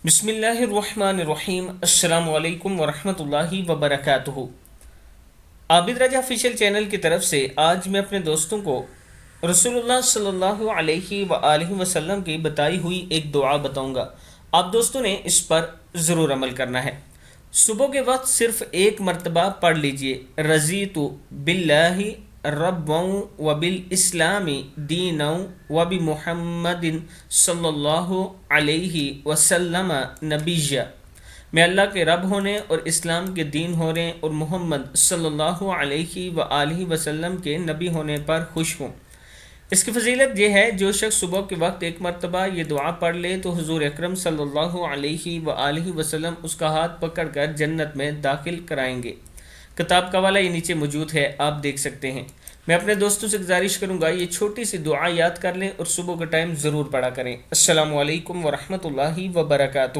بسم اللہ الرحمن الرحیم۔ السلام علیکم ورحمۃ اللہ وبرکاتہ۔ عابد رجا آفیشیل چینل کی طرف سے آج میں اپنے دوستوں کو رسول اللہ صلی اللہ علیہ وآلہ وسلم کی بتائی ہوئی ایک دعا بتاؤں گا۔ آپ دوستوں نے اس پر ضرور عمل کرنا ہے۔ صبح کے وقت صرف ایک مرتبہ پڑھ لیجئے، رضیت باللہ ربا وبالاسلام دینا وبمحمد صلی اللہ علیہ وسلم نبیّا۔ میں اللہ کے رب ہونے اور اسلام کے دین ہونے اور محمد صلی اللہ علیہ وآلہ وسلم کے نبی ہونے پر خوش ہوں۔ اس کی فضیلت یہ ہے، جو شخص صبح کے وقت ایک مرتبہ یہ دعا پڑھ لے تو حضور اکرم صلی اللہ علیہ وآلہ وسلم اس کا ہاتھ پکڑ کر جنت میں داخل کرائیں گے۔ کتاب کا حوالہ یہ نیچے موجود ہے، آپ دیکھ سکتے ہیں۔ میں اپنے دوستوں سے گزارش کروں گا یہ چھوٹی سی دعا یاد کر لیں اور صبح کا ٹائم ضرور پڑھا کریں۔ السلام علیکم ورحمۃ اللہ وبرکاتہ۔